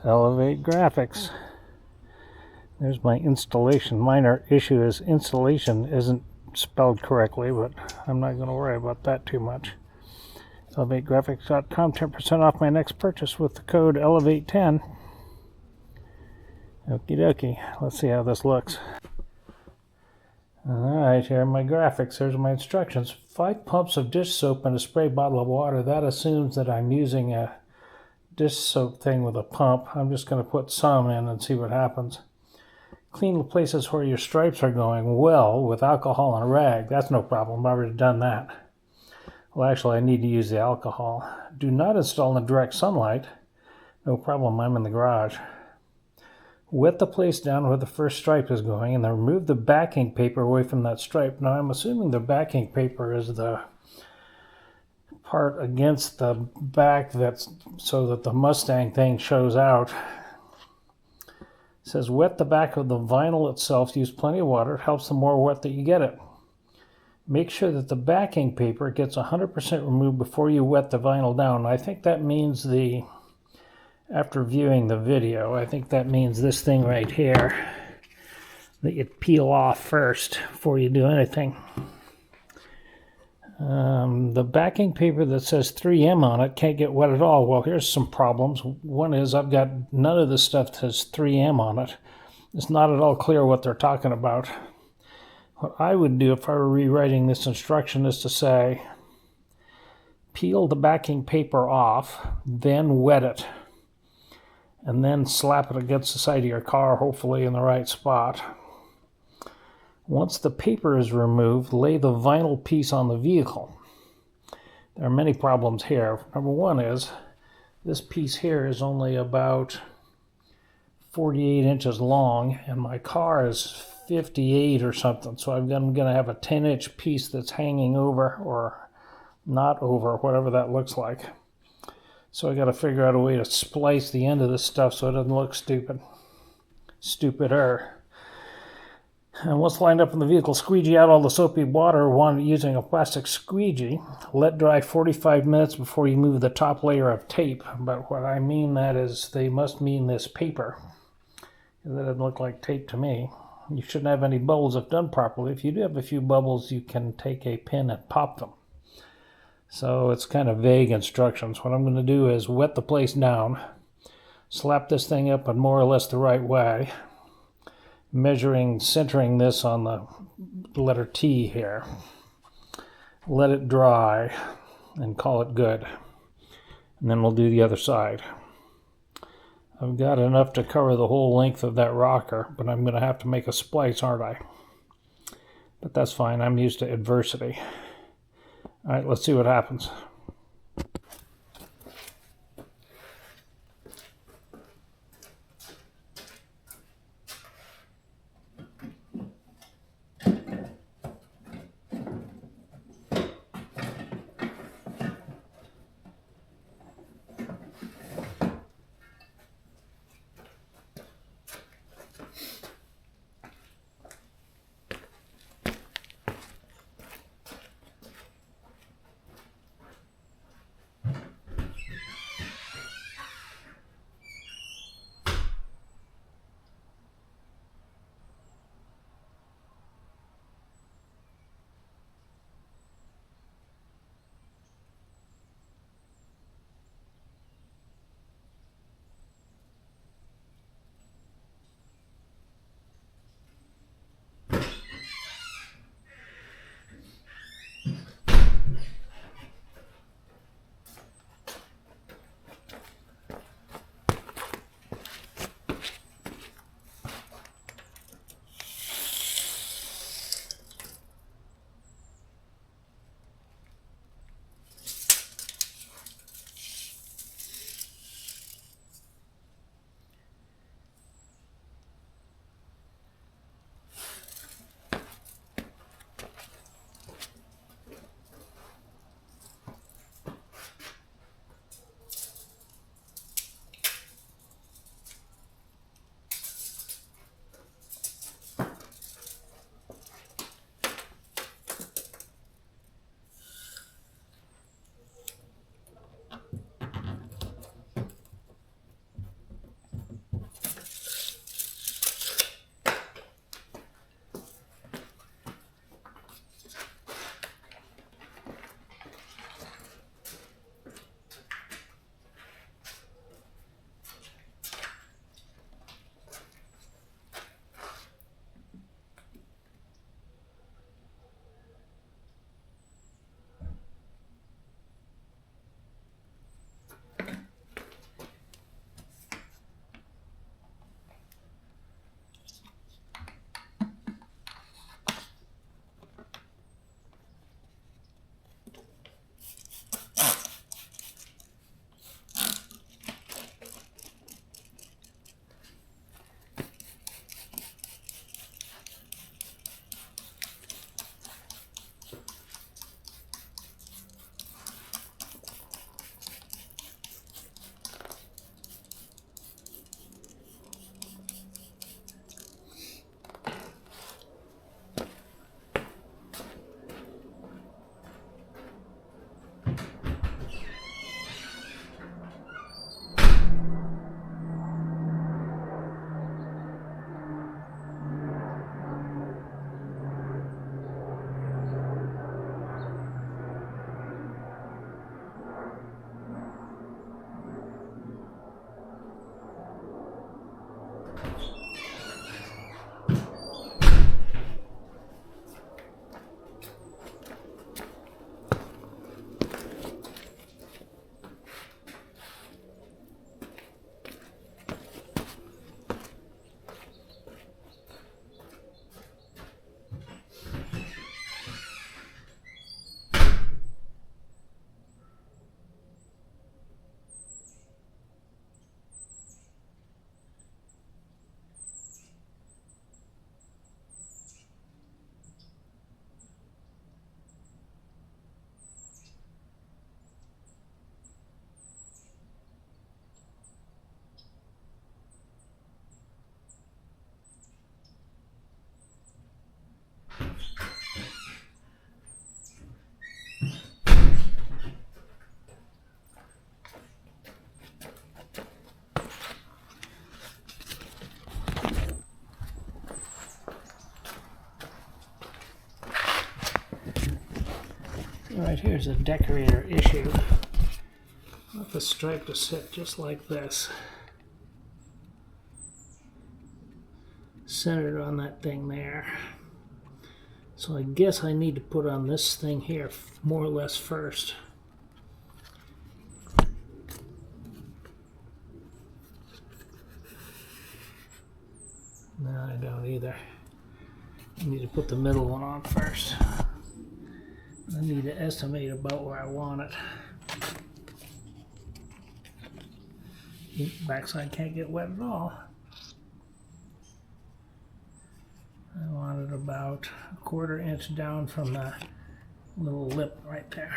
Elevate graphics. There's my installation. Minor issue is installation isn't spelled correctly, but I'm not going to worry about that too much. ElevateGraphics.com, 10% off my next purchase with the code Elevate10. Okie dokie. Let's see how this looks. Alright, here are my graphics. Here's my instructions. 5 pumps of dish soap and a spray bottle of water. That assumes that I'm using a dish soap thing with a pump. I'm just going to put some in and see what happens. Clean the places where your stripes are going well with alcohol and a rag. That's no problem. I've already done that. Well, actually, I need to use the alcohol. Do not install in direct sunlight. No problem. I'm in the garage. Wet the place down where the first stripe is going and then remove the backing paper away from that stripe. Now, I'm assuming the backing paper is the part against the back that's so that the Mustang thing shows out. It says wet the back of the vinyl itself. Use plenty of water. It helps the more wet that you get it. Make sure that the backing paper gets 100% removed before you wet the vinyl down. I think that means after viewing the video, I think that means this thing right here that you peel off first before you do anything. The backing paper that says 3M on it can't get wet at all. Well, here's some problems. One is I've got none of this stuff that has 3M on it. It's not at all clear what they're talking about. What I would do if I were rewriting this instruction is to say, peel the backing paper off, then wet it, and then slap it against the side of your car, hopefully in the right spot. Once the paper is removed, lay the vinyl piece on the vehicle. There are many problems here. Number one is, this piece here is only about 48 inches long, and my car is 58 or something, so I'm going to have a 10-inch piece that's hanging over, or not over, whatever that looks like. So I got to figure out a way to splice the end of this stuff so it doesn't look stupid. Stupider. And once lined up in the vehicle, squeegee out all the soapy water using a plastic squeegee. Let dry 45 minutes before you move the top layer of tape. But what I mean that is they must mean this paper. That doesn't look like tape to me. You shouldn't have any bubbles if done properly. If you do have a few bubbles, you can take a pin and pop them. So it's kind of vague instructions. What I'm going to do is wet the place down, slap this thing up in more or less the right way, centering this on the letter T here. Let it dry and call it good. And then we'll do the other side. I've got enough to cover the whole length of that rocker, but I'm going to have to make a splice, aren't I? But that's fine. I'm used to adversity. All right, let's see what happens. Right here's a decorator issue. I want the stripe to sit just like this, centered on that thing there. So I guess I need to put on this thing here more or less first. No, I don't either. I need to put the middle one on first. I need to estimate about where I want it. The backside can't get wet at all. I want it about a 1/4 inch down from the little lip right there.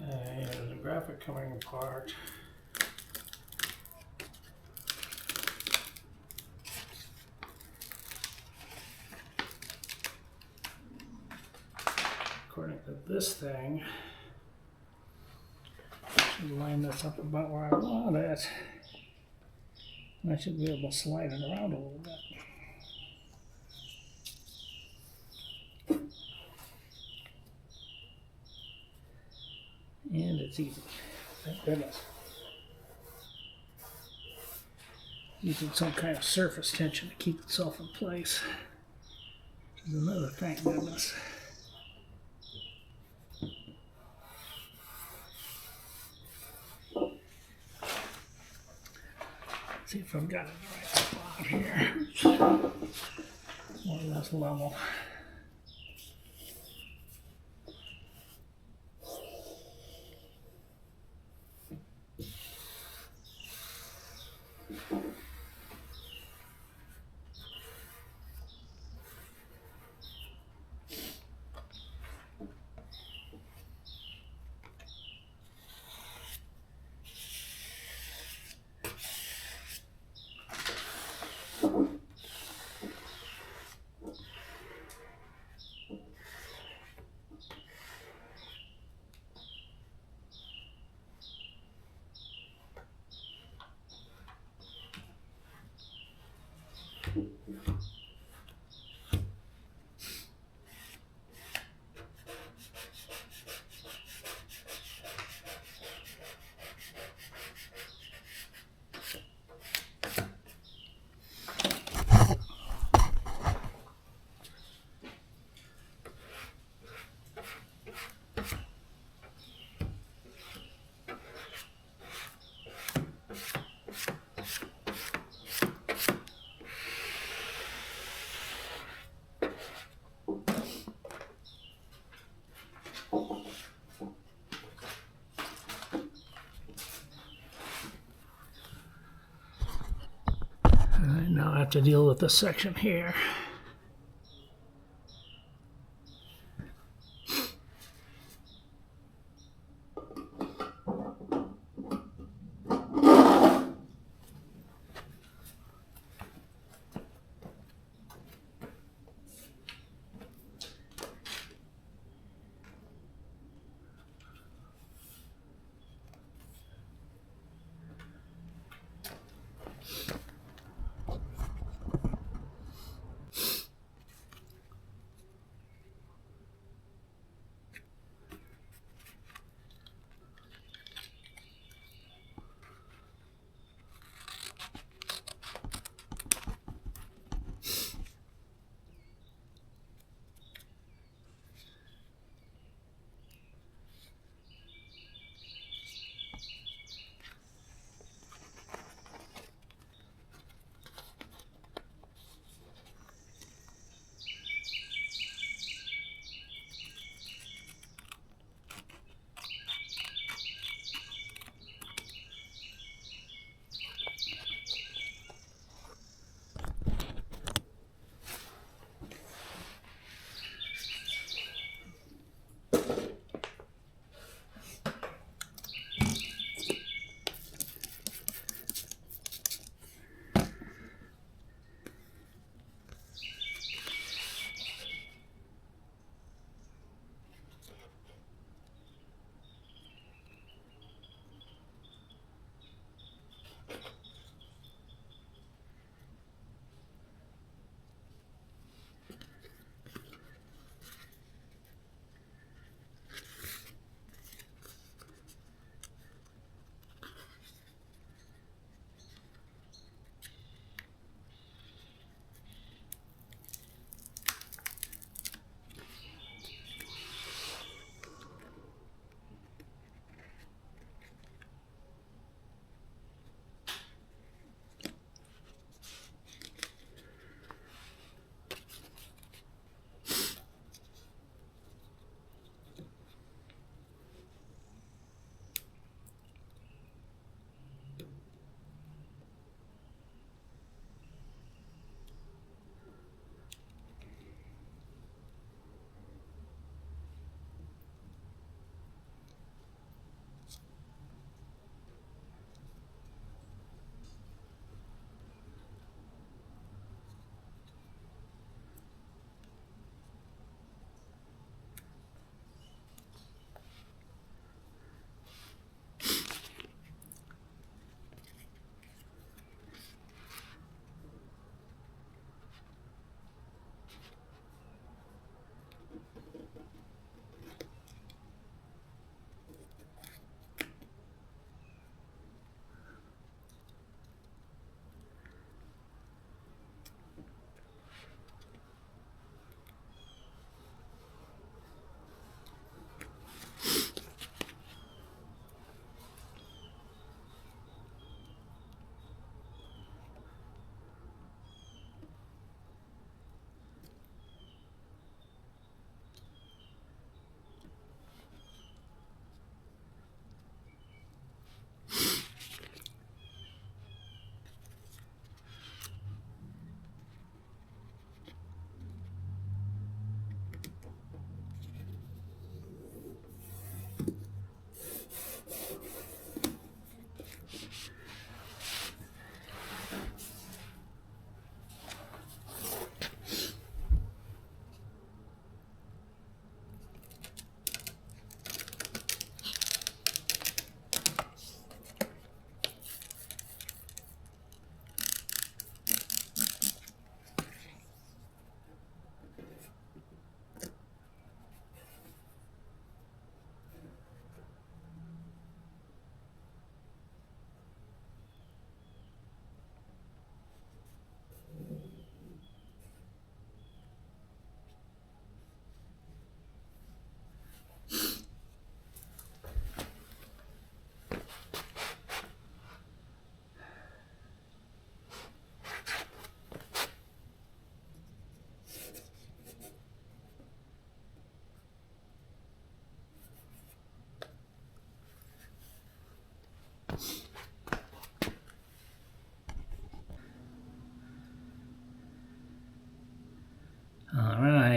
There's a graphic coming apart. According to this thing, I should line this up about where I want it. And I should be able to slide it around a little bit. And it's easy. Thank goodness. Using some kind of surface tension to keep itself in place. Which is another thank goodness. See if I've got it in the right spot here. More or less level. Alright, now I have to deal with this section here.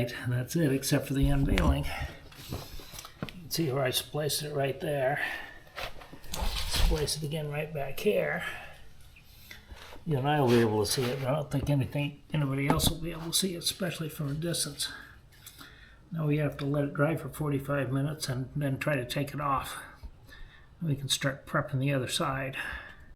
right, and that's it except for the unveiling. You can see where I spliced it right there. Splice it again right back here. You and I will be able to see it, but I don't think anybody else will be able to see it, especially from a distance. Now we have to let it dry for 45 minutes and then try to take it off. We can start prepping the other side.